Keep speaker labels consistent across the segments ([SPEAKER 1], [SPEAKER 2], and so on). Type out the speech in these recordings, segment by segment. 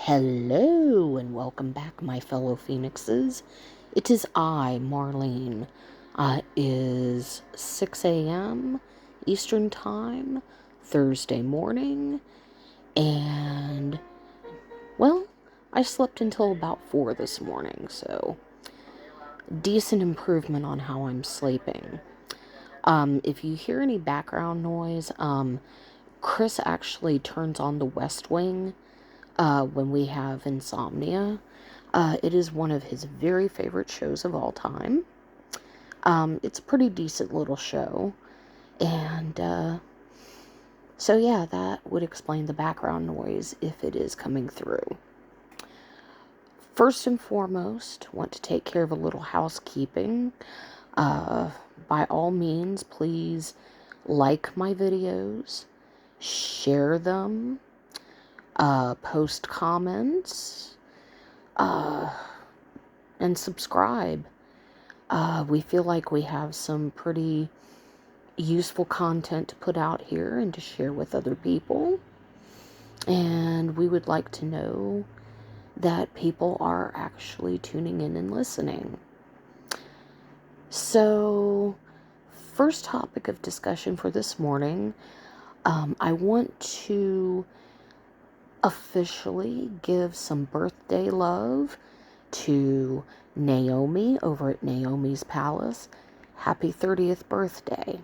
[SPEAKER 1] Hello and welcome back, my fellow phoenixes. It is I, Marlene. It is 6 a.m. Eastern Time, Thursday morning, and, well, I slept until about 4 this morning, so decent improvement on how I'm sleeping. If you hear any background noise, Chris actually turns on the West Wing when we have insomnia. It is one of his very favorite shows of all time. It's a pretty decent little show. And so, yeah, that would explain the background noise if it is coming through. First and foremost, want to take care of a little housekeeping. By all means, please like my videos, share them, post comments, and subscribe. We feel like we have some pretty useful content to put out here and to share with other people. And we would like to know that people are actually tuning in and listening. So, first topic of discussion for this morning, I want to officially give some birthday love to Naomi over at Naomi's Palace. Happy 30th birthday.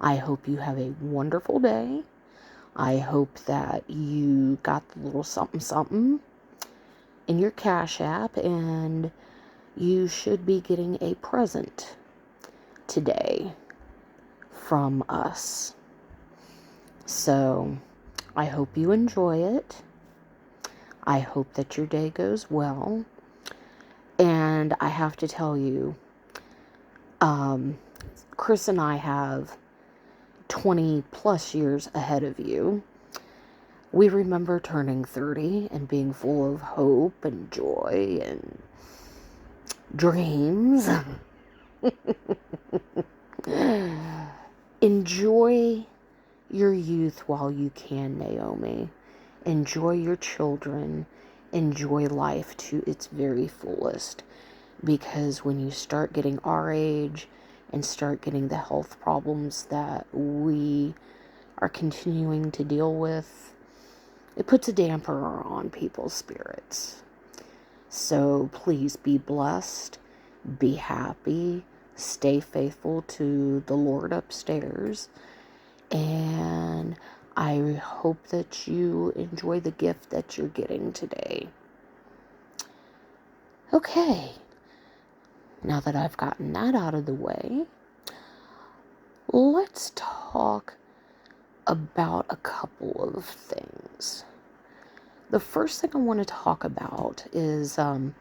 [SPEAKER 1] I hope you have a wonderful day. I hope that you got the little something something in your Cash App, and you should be getting a present today from us. So, I hope you enjoy it. I hope that your day goes well. And I have to tell you, Chris and I have 20 plus years ahead of you. We remember turning 30 and being full of hope and joy and dreams. Enjoy your youth while you can, Naomi. Enjoy your children. Enjoy life to its very fullest. Because when you start getting our age and start getting the health problems that we are continuing to deal with, it puts a damper on people's spirits. So please be blessed, be happy, stay faithful to the Lord upstairs, and I hope that you enjoy the gift that you're getting today. Okay, now that I've gotten that out of the way, let's talk about a couple of things. The first thing I want to talk about is, I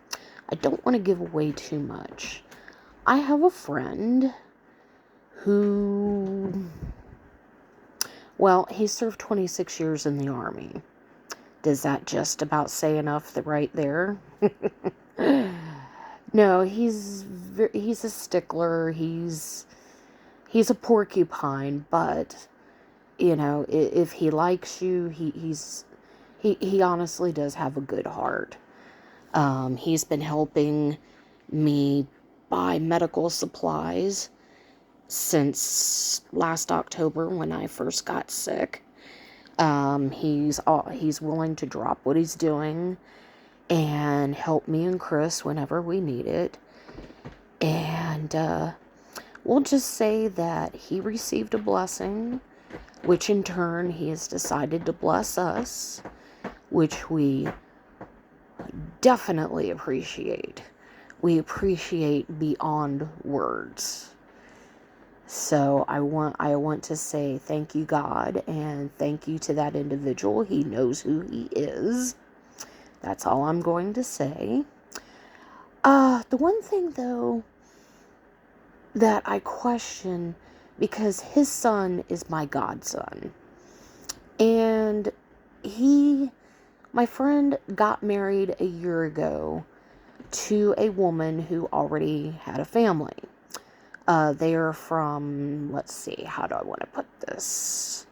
[SPEAKER 1] don't want to give away too much. I have a friend who, well, he served 26 years in the Army. Does that just about say enough right there? No, he's a stickler. He's a porcupine, but you know, if he likes you, he honestly does have a good heart. He's been helping me buy medical supplies since last October when I first got sick. He's willing to drop what he's doing and help me and Chris whenever we need it. And we'll just say that he received a blessing, which in turn he has decided to bless us, which we definitely appreciate. We appreciate beyond words. So I want to say thank you, God, and thank you to that individual. He knows who he is. That's all I'm going to say. The one thing, though, that I question, because his son is my godson, and my friend got married a year ago to a woman who already had a family. They are from, let's see, how do I want to put this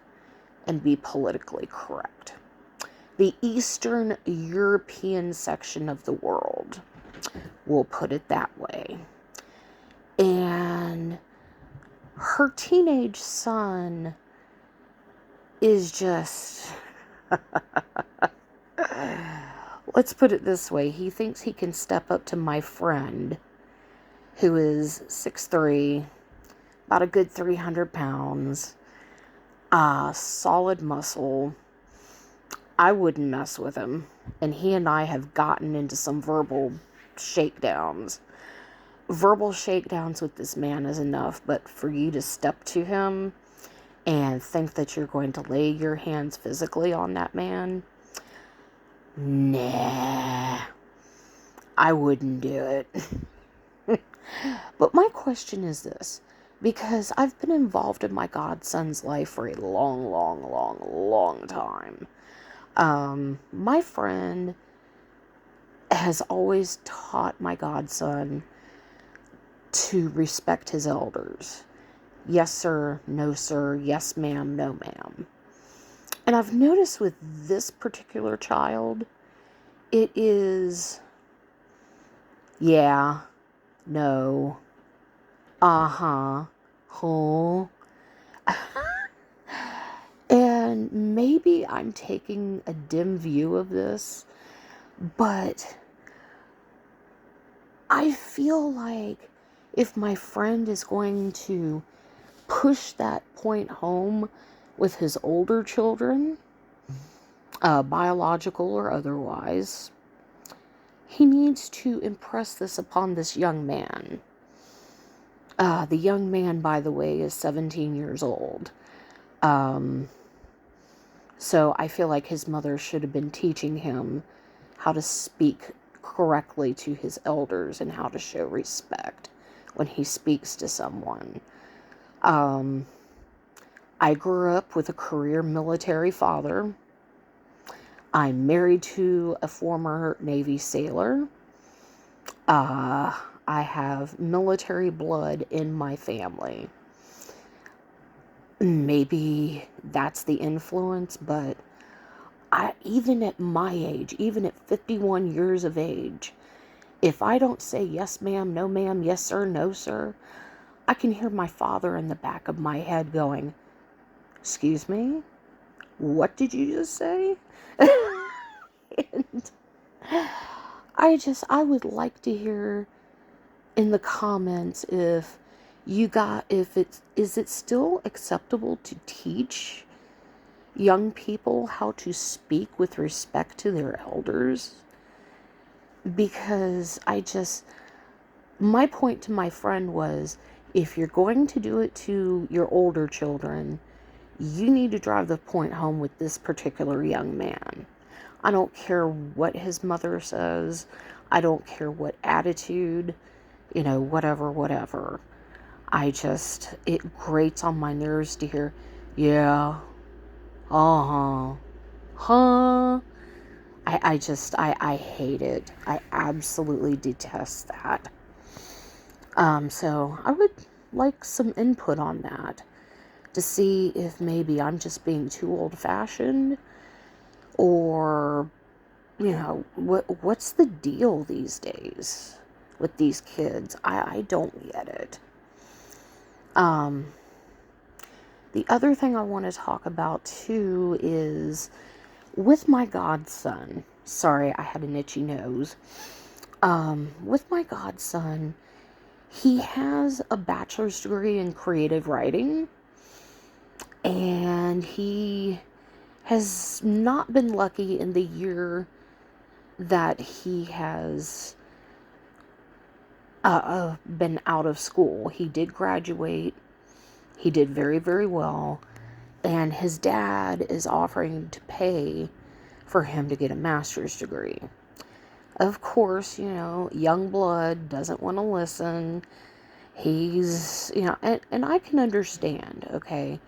[SPEAKER 1] and be politically correct? the Eastern European section of the world. We'll put it that way. And her teenage son is just... Let's put it this way. He thinks he can step up to my friend, who is 6'3", about a good 300 pounds, solid muscle. I wouldn't mess with him. And he and I have gotten into some verbal shakedowns. Verbal shakedowns with this man is enough, but for you to step to him and think that you're going to lay your hands physically on that man, nah, I wouldn't do it. But my question is this, because I've been involved in my godson's life for a long time. My friend has always taught my godson to respect his elders. Yes, sir, no, sir, yes, ma'am, no, ma'am. And I've noticed with this particular child, it is, yeah, no, uh-huh, huh. And maybe I'm taking a dim view of this, but I feel like if my friend is going to push that point home with his older children, biological or otherwise, he needs to impress this upon this young man. The young man, by the way, is 17 years old. So I feel like his mother should have been teaching him how to speak correctly to his elders and how to show respect when he speaks to someone. I grew up with a career military father. I'm married to a former Navy sailor. I have military blood in my family. Maybe that's the influence, but even at my age, even at 51 years of age, if I don't say yes ma'am, no ma'am, yes sir, no sir, I can hear my father in the back of my head going, excuse me, what did you just say? And I would like to hear in the comments is it still acceptable to teach young people how to speak with respect to their elders? Because my point to my friend was, if you're going to do it to your older children, you need to drive the point home with this particular young man. I don't care what his mother says. I don't care what attitude, whatever. It grates on my nerves to hear, yeah, uh-huh, huh. I hate it. I absolutely detest that. So I would like some input on that to see if maybe I'm just being too old-fashioned, or, what's the deal these days with these kids? I don't get it. The other thing I want to talk about too is with my godson. Sorry, I had an itchy nose. With my godson, he has a bachelor's degree in creative writing, and he has not been lucky in the year that he has been out of school. He did graduate. He did very, very well. And his dad is offering to pay for him to get a master's degree. Of course, young blood doesn't want to listen. He's, and I can understand, okay?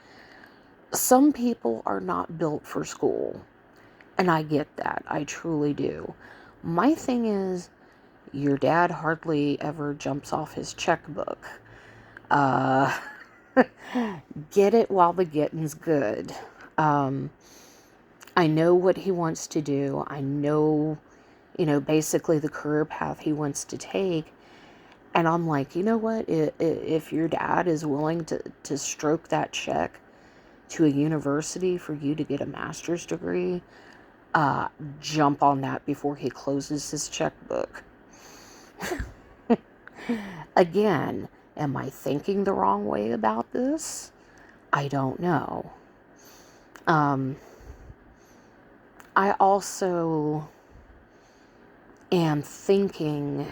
[SPEAKER 1] Some people are not built for school. And I get that. I truly do. My thing is, your dad hardly ever jumps off his checkbook. Get it while the getting's good. I know what he wants to do. I know, basically the career path he wants to take. And I'm like, you know what? If your dad is willing to stroke that check to a university for you to get a master's degree, jump on that before he closes his checkbook. Again, am I thinking the wrong way about this? I don't know. I also am thinking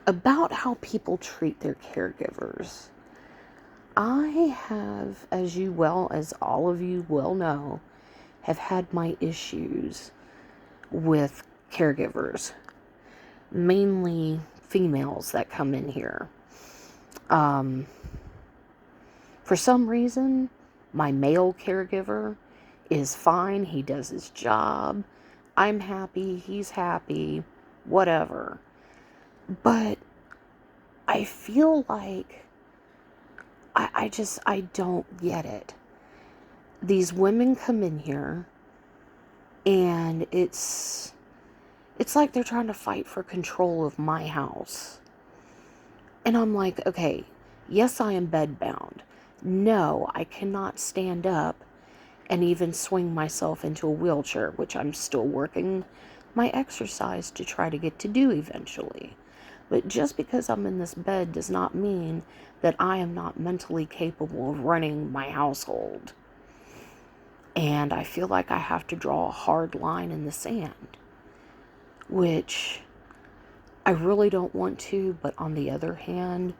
[SPEAKER 1] about how people treat their caregivers. I have, as you well as all of you well know, have had my issues with caregivers, mainly females that come in here. For some reason, my male caregiver is fine. He does his job. I'm happy. He's happy. Whatever. But I feel like I don't get it. These women come in here and it's like they're trying to fight for control of my house. And I'm like, okay, yes, I am bedbound. No, I cannot stand up and even swing myself into a wheelchair, which I'm still working my exercise to try to get to do eventually. But just because I'm in this bed does not mean that I am not mentally capable of running my household. And I feel like I have to draw a hard line in the sand, which I really don't want to, but on the other hand,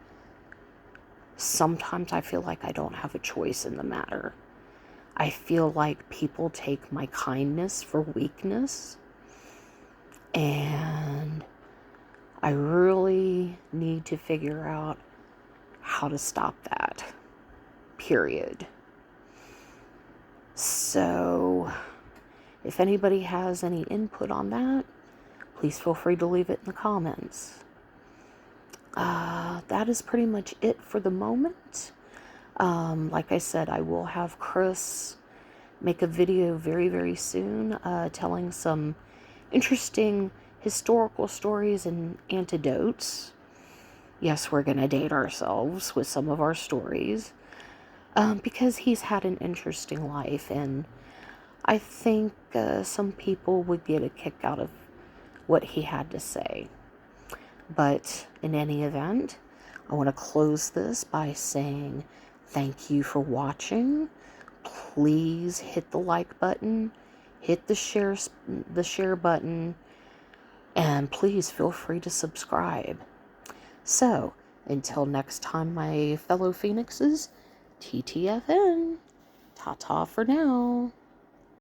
[SPEAKER 1] sometimes I feel like I don't have a choice in the matter. I feel like people take my kindness for weakness, and I really need to figure out how to stop that, period. So, if anybody has any input on that, please feel free to leave it in the comments. That is pretty much it for the moment. Like I said, I will have Chris make a video very, very soon telling some interesting historical stories and anecdotes. Yes, we're going to date ourselves with some of our stories because he's had an interesting life, and I think some people would get a kick out of what he had to say. But in any event, I want to close this by saying thank you for watching. Please hit the like button, hit the share button, and please feel free to subscribe. So, until next time, my fellow Phoenixes, TTFN. Ta-ta for now.